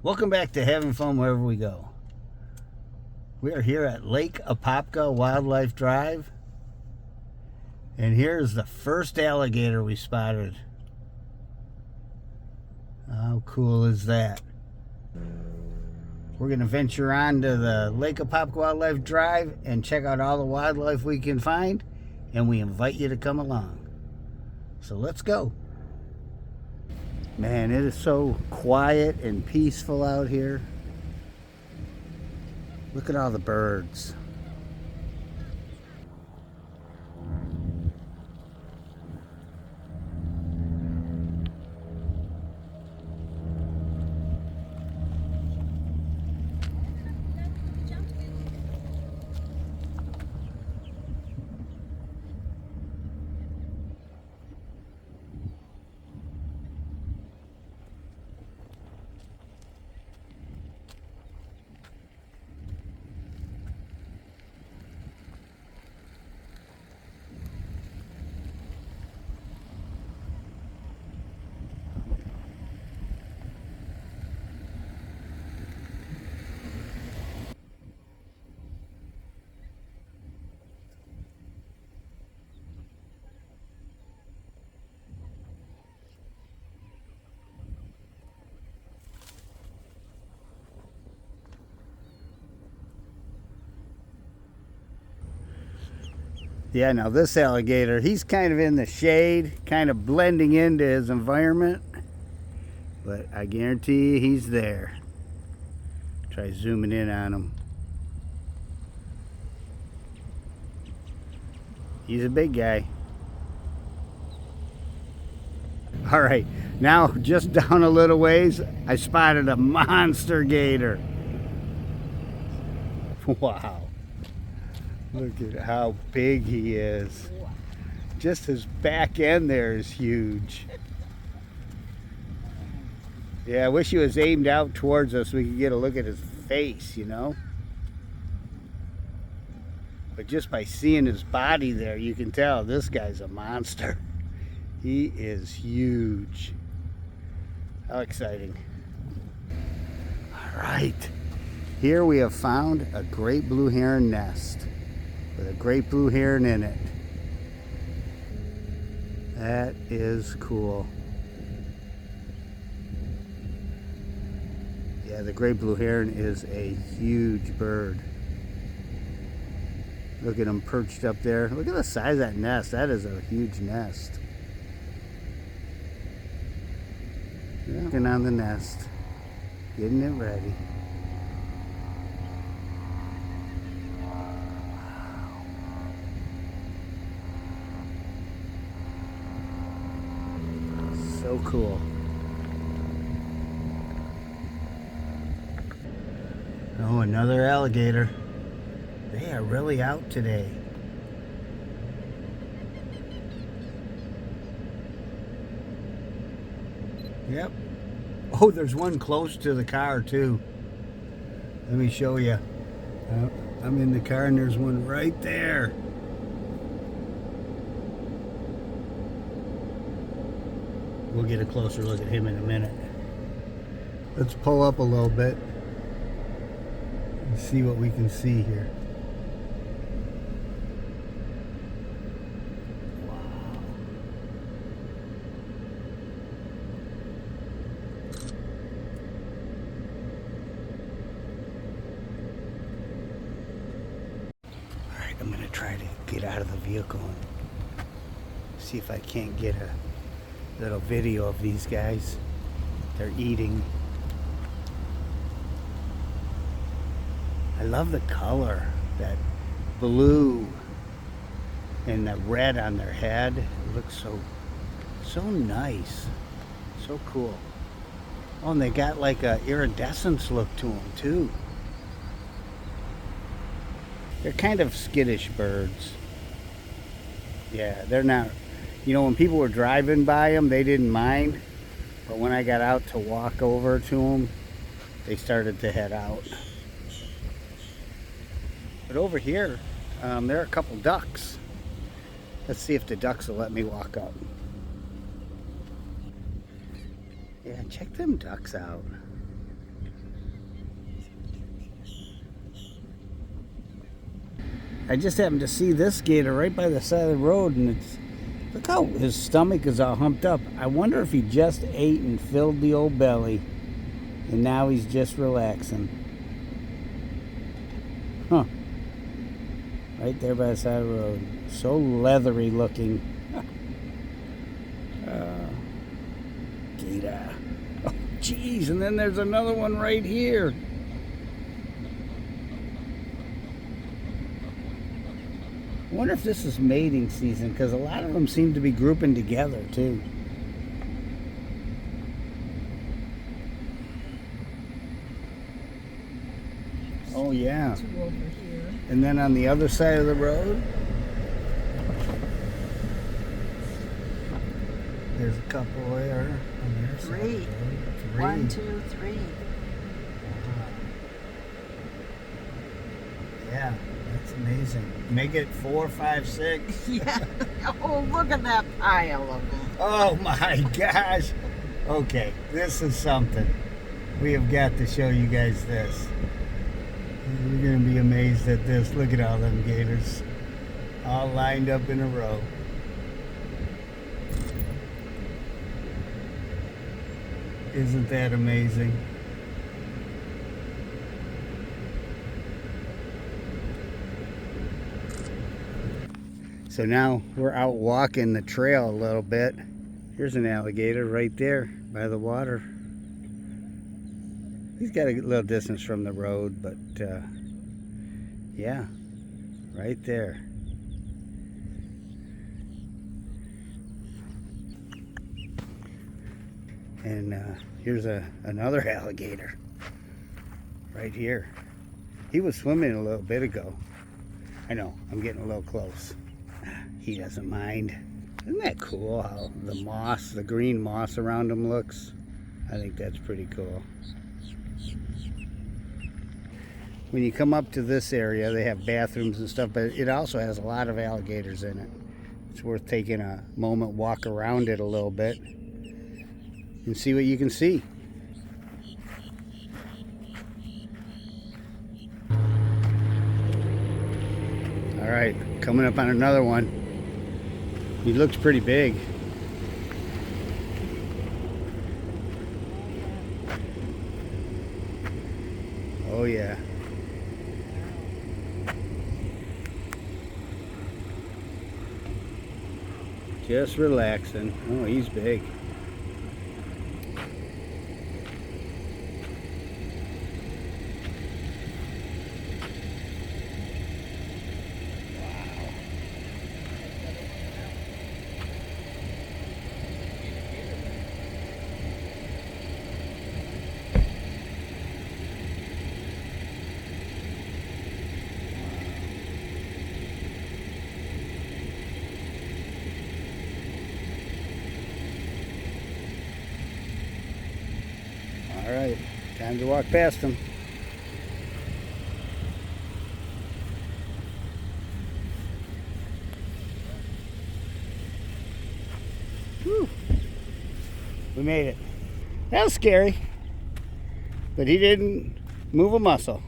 Welcome back to Having Fun Wherever We Go. We are here at Lake Apopka Wildlife Drive. And here's the first alligator we spotted. How cool is that? We're going to venture on to the Lake Apopka Wildlife Drive and check out all the wildlife we can find. And we invite you to come along. So let's go. Man, it is so quiet and peaceful out here. Look at all the birds. Yeah, now this alligator, he's kind of in the shade, kind of blending into his environment. But I guarantee you he's there. Try zooming in on him. He's a big guy. All right, now just down a little ways, I spotted a monster gator. Wow. Look at how big he is. Just his back end there is huge. Yeah, I wish he was aimed out towards us so we could get a look at his face, you know? But just by seeing his body there, you can tell this guy's a monster. He is huge. How exciting. All right. Here we have found a great blue heron nest with a great blue heron in it. That is cool. Yeah, the great blue heron is a huge bird. Look at him perched up there. Look at the size of that nest. That is a huge nest. Working on the nest, getting it ready. So cool. Oh, another alligator. They are really out today. Yep. Oh, there's one close to the car too. Let me show you. I'm in the car and there's one right there. We'll get a closer look at him in a minute. Let's pull up a little bit and see what we can see here. Alright, I'm going to try to get out of the vehicle and see if I can't get a little video of these guys. They're eating. I love the color, that blue and the red on their head. It looks so nice, so cool. Oh, and they got like a iridescence look to them too. They're kind of skittish birds. Yeah, they're not. You know, when people were driving by them, they didn't mind. But when I got out to walk over to them, they started to head out. But over here, there are a couple ducks. Let's see if the ducks will let me walk up. Yeah, check them ducks out. I just happened to see this gator right by the side of the road, and it's, look how his stomach is all humped up. I wonder if he just ate and filled the old belly, and now he's just relaxing. Huh. Right there by the side of the road. So leathery looking. Gator. Oh, geez, and then there's another one right here. I wonder if this is mating season, because a lot of them seem to be grouping together too. Oh yeah. Two over here. And then on the other side of the road, there's a couple there. On their side of the road. Three. 1, 2, 3. Yeah, that's amazing. Make it 4, 5, 6. Yeah. Oh, look at that pile of them. Oh my gosh. Okay, this is something. We have got to show you guys this. You're going to be amazed at this. Look at all them gators. All lined up in a row. Isn't that amazing? So now we're out walking the trail a little bit. Here's an alligator right there by the water. He's got a little distance from the road, but yeah, right there. And here's another alligator right here. He was swimming a little bit ago. I know, I'm getting a little close. He doesn't mind. Isn't that cool how the moss, the green moss around him looks? I think that's pretty cool. When you come up to this area, they have bathrooms and stuff, but it also has a lot of alligators in it. It's worth taking a moment, walk around it a little bit, and see what you can see. All right, coming up on another one. He looks pretty big. Oh yeah. Just relaxing. Oh, he's big. All right, time to walk past him. Whew. We made it. That was scary, but he didn't move a muscle.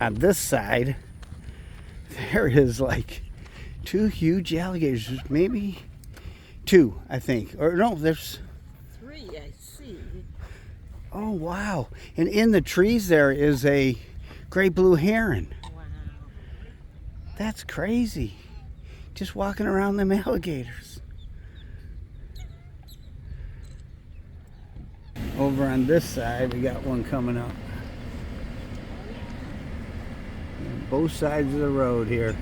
On this side, there is like 2 huge alligators, maybe 2, I think. Or no, there's 3, I see. Oh wow. And in the trees there is a great blue heron. Wow. That's crazy. Just walking around them alligators. Over on this side we got one coming up. On both sides of the road here.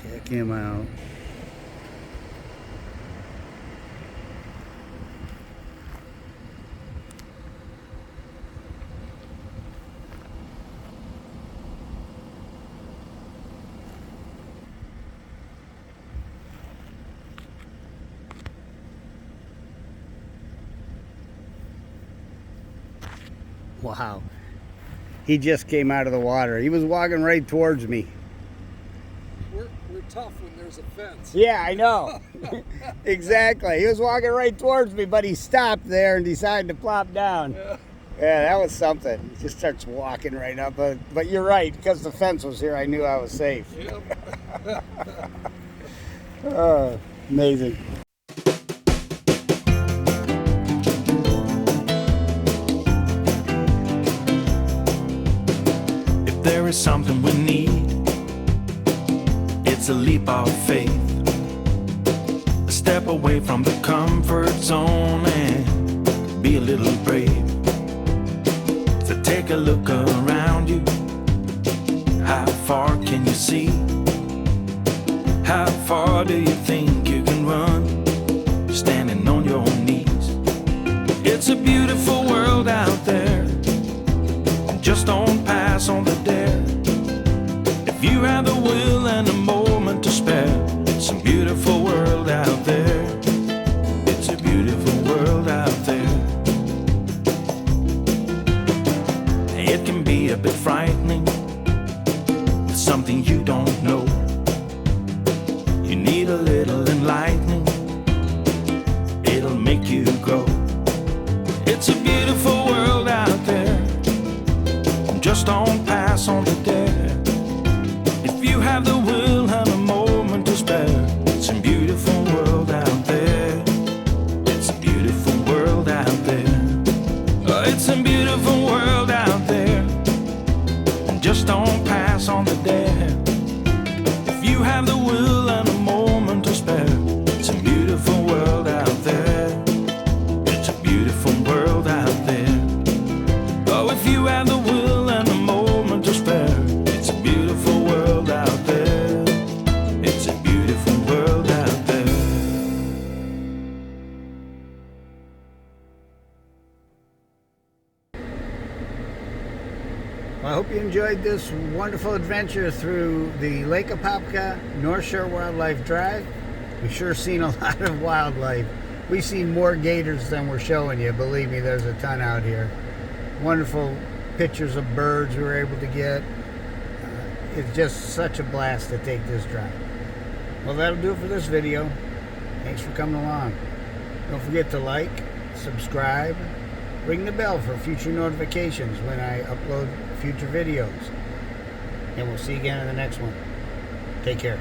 Check him out. Wow. He just came out of the water. He was walking right towards me. We're tough when there's a fence. Yeah, I know. Exactly. He was walking right towards me, but he stopped there and decided to plop down. Yeah, that was something. He just starts walking right up. But you're right, because the fence was here, I knew I was safe. Yep. Oh, amazing. If there is something we need, it's a leap of faith. A step away from the comfort zone and be a little brave. So take a look around you. How far can you see? How far do you think you can run? Standing on your knees. It's a beautiful world out there. Just don't pass on the dare. If you have the will and a moment to spare, it's a beautiful world out there. It's a beautiful world out there. It can be a bit frightening with something you don't know. You need a little enlightening. It'll make you grow. It's a beautiful world out there. Just don't pass on the dare. If you have the will and a moment to spare, it's a beautiful world out there. It's a beautiful world out there. Oh, it's a beautiful world out there. Just don't pass on the dare. If you have the will and a moment to spare, it's a beautiful world out there. It's a beautiful world out there. Oh, if you have the will and a moment to spare, it's a beautiful world out there. It's a beautiful world out there. Well, I hope you enjoyed this wonderful adventure through the Lake Apopka North Shore Wildlife Drive. We've sure seen a lot of wildlife. We've seen more gators than we're showing you. Believe me, there's a ton out here. Wonderful pictures of birds we were able to get. It's just such a blast to take this drive. Well, that'll do it for this video. Thanks for coming along. Don't forget to like, subscribe, ring the bell for future notifications when I upload future videos. And we'll see you again in the next one. Take care.